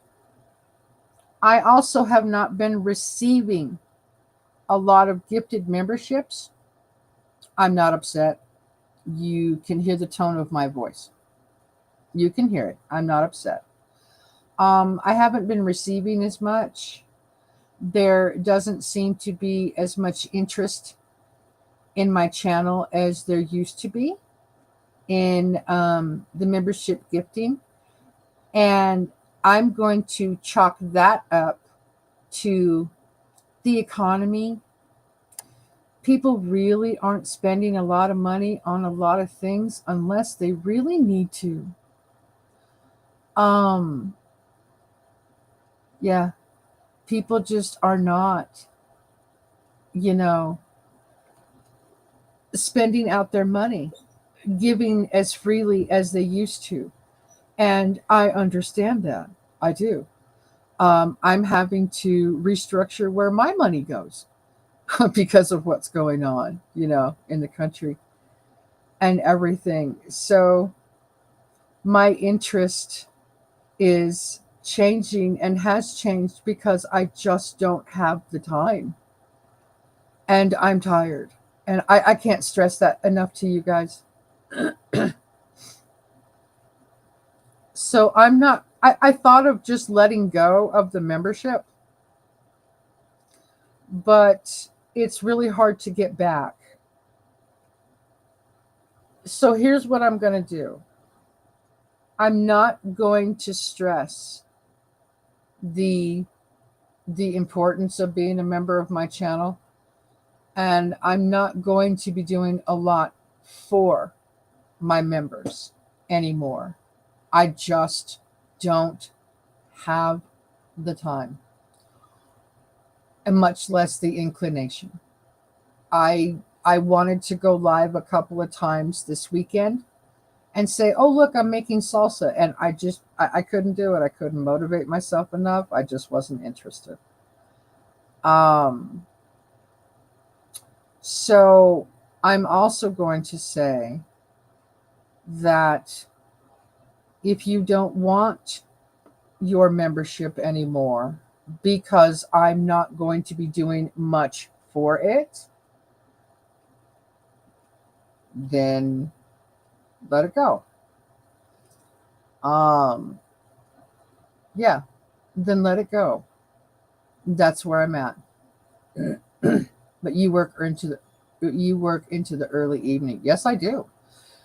I also have not been receiving a lot of gifted memberships. I'm not upset. You can hear the tone of my voice. You can hear it. I'm not upset. I haven't been receiving as much. There doesn't seem to be as much interest in my channel as there used to be in the membership gifting. And I'm going to chalk that up to the economy. People really aren't spending a lot of money on a lot of things unless they really need to. Um, yeah, people just are not, you know, spending out their money, giving as freely as they used to. And I understand that. I do. I'm having to restructure where my money goes because of what's going on, in the country and everything. So my interest is changing and has changed because I just don't have the time and I'm tired. And I can't stress that enough to you guys. So I'm not, I thought of just letting go of the membership, but it's really hard to get back. So here's what I'm going to do. I'm not going to stress the the importance of being a member of my channel, and I'm not going to be doing a lot for my members anymore. I just don't have the time, and much less the inclination. I wanted to go live a couple of times this weekend and say, "Oh, look, I'm making salsa," and I couldn't do it. I couldn't motivate myself enough. I just wasn't interested. Um, so I'm also going to say that if you don't want your membership anymore because I'm not going to be doing much for it, then let it go. Um, yeah, then let it go. That's where I'm at. But you work into the early evening. Yes, I do.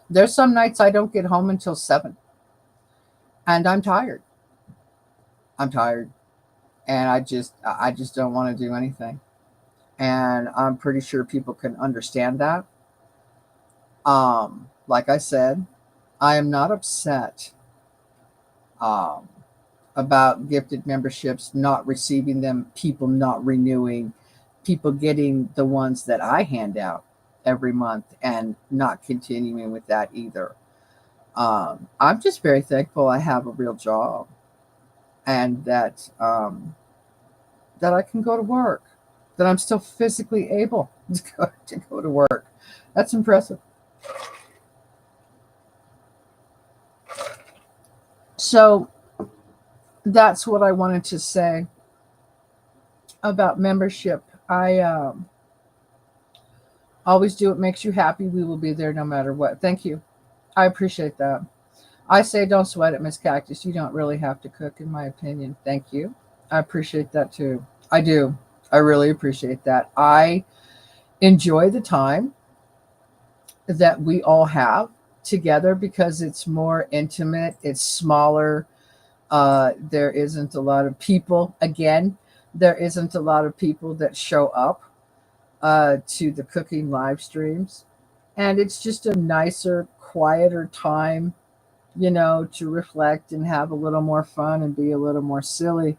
There's some nights I don't get home until 7 and I'm tired. I'm tired and I just don't want to do anything. And I'm pretty sure people can understand that. Like I said, I am not upset um about gifted memberships not receiving them, people not renewing, people getting the ones that I hand out every month and not continuing with that either. I'm just very thankful I have a real job and that I can go to work, that I'm still physically able to go to work. That's impressive. So that's what I wanted to say. about membership. I always do what makes you happy. We will be there no matter what. Thank you. I appreciate that. I say don't sweat it, Miss Cactus. You don't really have to cook, in my opinion. Thank you. I appreciate that too. I do. I really appreciate that. I enjoy the time that we all have together because it's more intimate, it's smaller. There isn't a lot of people. Again, there isn't a lot of people that show up to the cooking live streams. And it's just a nicer, quieter time, to reflect and have a little more fun and be a little more silly.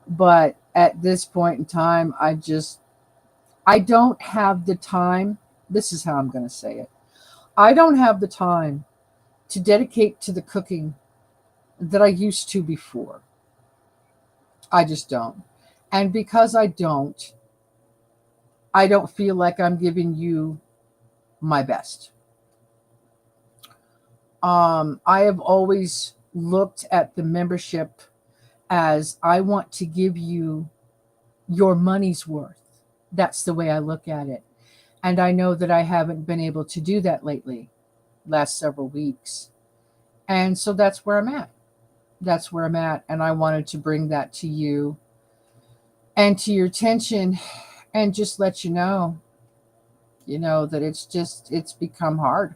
But at this point in time, I don't have the time. This is how I'm going to say it. I don't have the time to dedicate to the cooking that I used to before. I just don't. And because I don't feel like I'm giving you my best. I have always looked at the membership as I want to give you your money's worth. That's the way I look at it. And I know that I haven't been able to do that lately, last several weeks. And so that's where I'm at. That's where I'm at. And I wanted to bring that to you and to your attention and just let that it's become hard.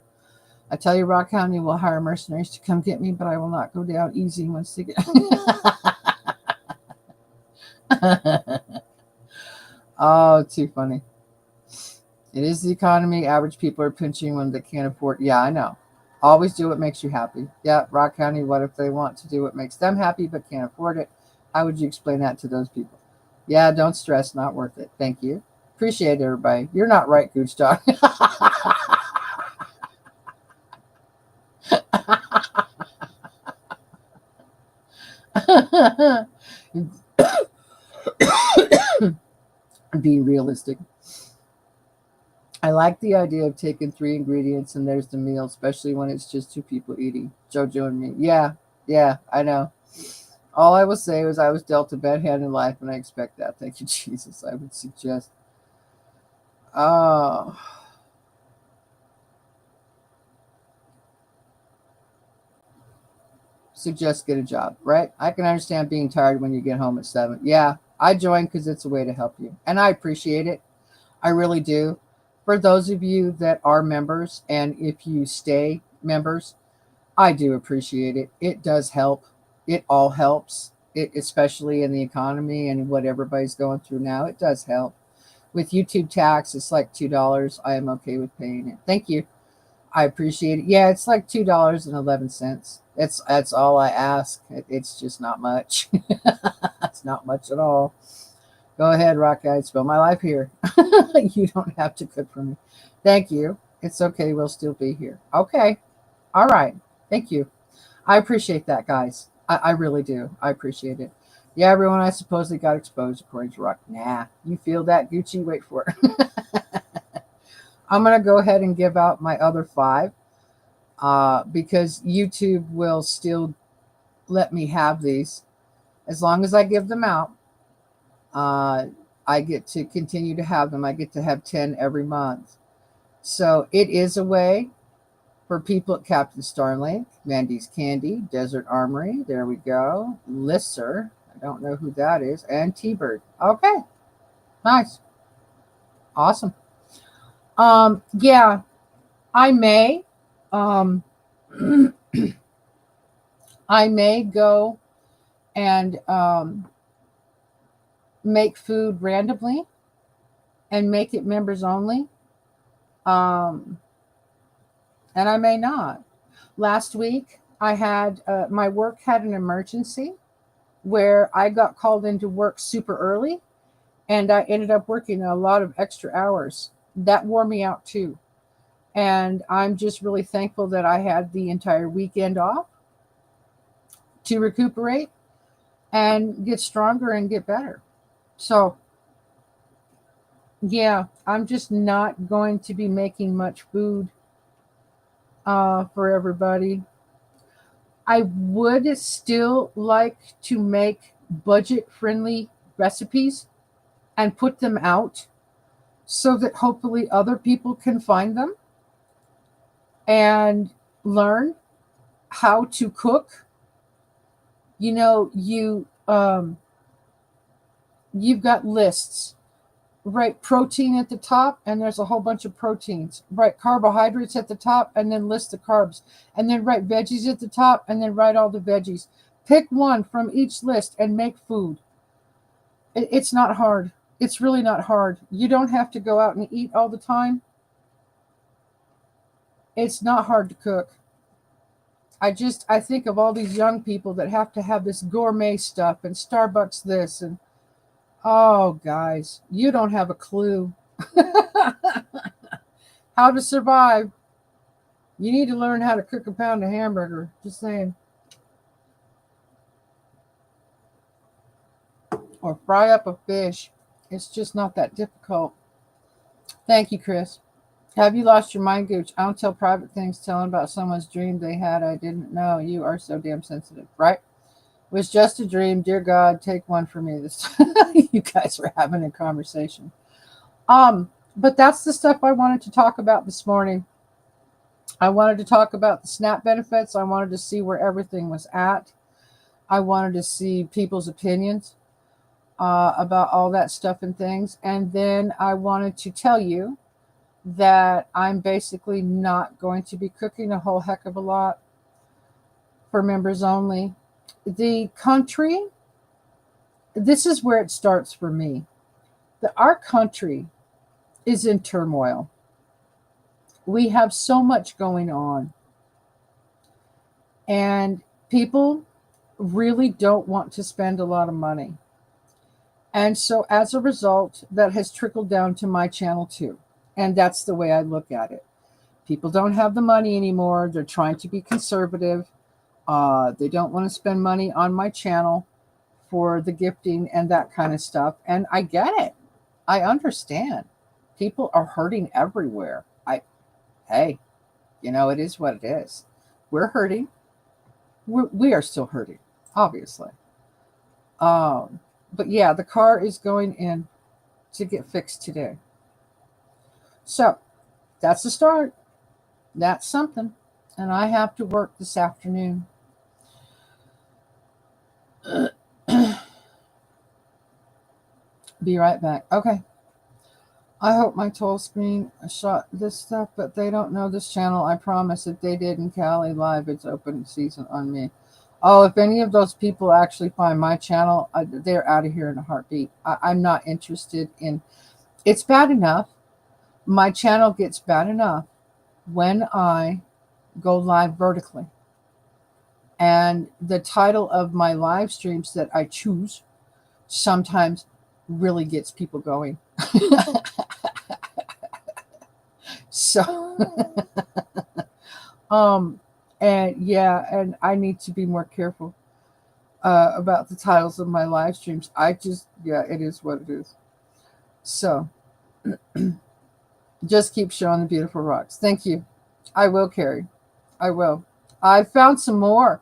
I tell you, Rock County will hire mercenaries to come get me, but I will not go down easy once they get. Oh, too funny. It is the economy. Average people are pinching when they can't afford. Yeah, I know. Always do what makes you happy. Yeah, Rock County, what if they want to do what makes them happy but can't afford it? How would you explain that to those people? Yeah, don't stress. Not worth it. Thank you. Appreciate it, everybody. You're not right, Gooch Dog. Be realistic. I like the idea of taking three ingredients and there's the meal, especially when it's just two people eating. Jojo and me. Yeah, yeah, I know. All I will say was I was dealt a bad hand in life and I expect that. Thank you, Jesus. I would oh, suggest get a job, right? I can understand being tired when you get home at 7. Yeah, I joined because it's a way to help you. And I appreciate it. I really do. For those of you that are members and if you stay members, I do appreciate it. It does help. It all helps. It especially in the economy and what everybody's going through now. It does help. With YouTube tax, it's like $2. I am okay with paying it. Thank you. I appreciate it. Yeah, it's like $2.11. That's all I ask. It's just not much. It's not much at all. Go ahead, Rock Guide. Spill my life here. You don't have to cook for me. Thank you. It's okay. We'll still be here. Okay. All right. Thank you. I appreciate that, guys. I really do. I appreciate it. Yeah, everyone, I supposedly got exposed according to Rock. Nah, you feel that, Gucci? Wait for it. I'm going to go ahead and give out my other 5 because YouTube will still let me have these. As long as I give them out, I get to continue to have them. I get to have 10 every month. So it is a way for people at Captain Starlink, Mandy's Candy, Desert Armory. There we go. Lisser. I don't know who that is. And T-Bird. Okay. Nice. Awesome. Yeah, I may, um, I may go and make food randomly and make it members only. Um, and I may not. Last week, I had my work had an emergency where I got called into work super early and I ended up working a lot of extra hours. That wore me out too. And I'm just really thankful that I had the entire weekend off to recuperate and get stronger and get better. So, yeah, I'm just not going to be making much food for everybody. I would still like to make budget friendly recipes. and put them out so that hopefully other people can find them and learn how to cook. You know, you've got lists. Write protein at the top, and there's a whole bunch of proteins. Write carbohydrates at the top, and then list the carbs. And then write veggies at the top, and then write all the veggies. Pick one from each list and make food. It's not hard. It's really not hard. You don't have to go out and eat all the time. It's not hard to cook. I think of all these young people that have to have this gourmet stuff and Starbucks this and oh guys, you don't have a clue how to survive. You need to learn how to cook a pound of hamburger. Just saying. Or fry up a fish. It's just not that difficult. Thank you, Chris. Have you lost your mind, Gooch? I don't tell private things, telling about someone's dream they had I didn't know. You are so damn sensitive, right? It was just a dream. Dear God, take one for me this time. You guys were having a conversation. But that's the stuff I wanted to talk about this morning. I wanted to talk about the SNAP benefits. I wanted to see where everything was at. I wanted to see people's opinions about all that stuff and things. And then I wanted to tell you that I'm basically not going to be cooking a whole heck of a lot for members only. The country, this is where it starts for me. Our country is in turmoil. We have so much going on. And people really don't want to spend a lot of money. And so as a result, that has trickled down to my channel too. And that's the way I look at it. People don't have the money anymore. They're trying to be conservative. They don't want to spend money on my channel for the gifting and that kind of stuff. And I get it. I understand. People are hurting everywhere. Hey, it is what it is. We're hurting. We are still hurting, obviously. But yeah, the car is going in to get fixed today. So that's the start. That's something. And I have to work this afternoon. Be right back. Okay. I hope my toll screen shot this stuff, but they don't know this channel. I promise if they did in Cali Live, it's open season on me. Oh, if any of those people actually find my channel, they're out of here in a heartbeat. I'm not interested in. It's bad enough. My channel gets bad enough when I go live vertically. And the title of my live streams that I choose sometimes really gets people going. So, and yeah, and I need to be more careful about the titles of my live streams. It is what it is. So, just keep showing the beautiful rocks. Thank you. I will, Carrie. I will. I found some more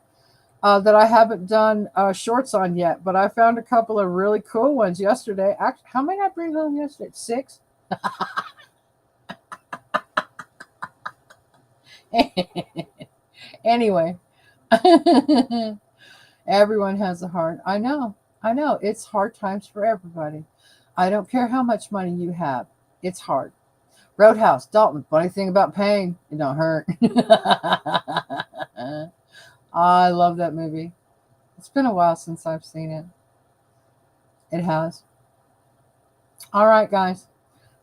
that I haven't done shorts on yet, but I found a couple of really cool ones yesterday. Actually, how many did I bring home yesterday? 6? Anyway, everyone has a hard. I know. It's hard times for everybody. I don't care how much money you have. It's hard. Roadhouse, Dalton. Funny thing about pain, it don't hurt. I love that movie. It's been a while since I've seen it. It has. All right, guys.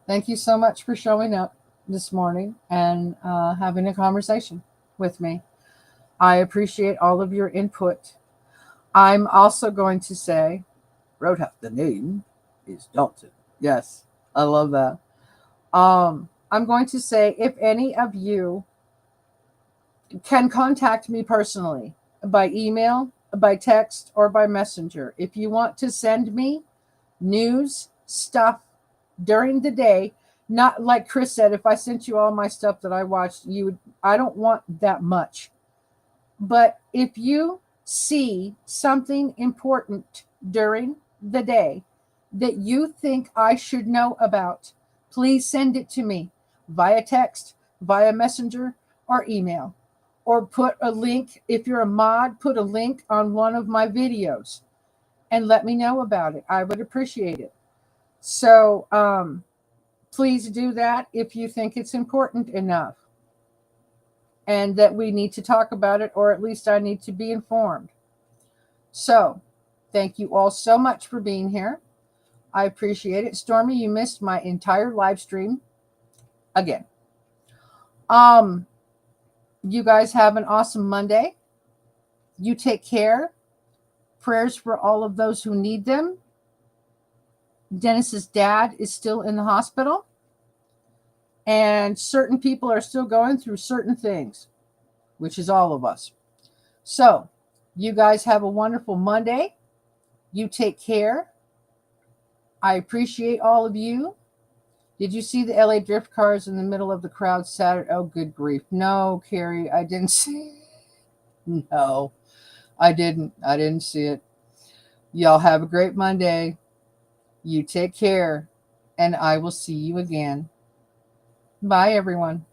Thank you so much for showing up this morning and having a conversation with me. I appreciate all of your input. I'm also going to say, Roadhouse, the name is Dalton. Yes, I love that. I'm going to say, if any of you can contact me personally by email, by text, or by messenger, if you want to send me news stuff during the day, not like Chris said, if I sent you all my stuff that I watched, I don't want that much. But if you see something important during the day that you think I should know about, please send it to me via text, via messenger, or email. Or put a link, if you're a mod, put a link on one of my videos and let me know about it. I would appreciate it. So please do that if you think it's important enough and that we need to talk about it, or at least I need to be informed. So thank you all so much for being here. I appreciate it. Stormy, you missed my entire live stream again. You guys have an awesome Monday. You take care. Prayers for all of those who need them. Dennis's dad is still in the hospital, and certain people are still going through certain things, which is all of us. So you guys have a wonderful Monday. You take care. I appreciate all of you. Did you see the LA drift cars in the middle of the crowd Saturday? Oh, good grief. No, Carrie, I didn't see. No, I didn't. I didn't see it. Y'all have a great Monday. You take care, and I will see you again. Bye, everyone.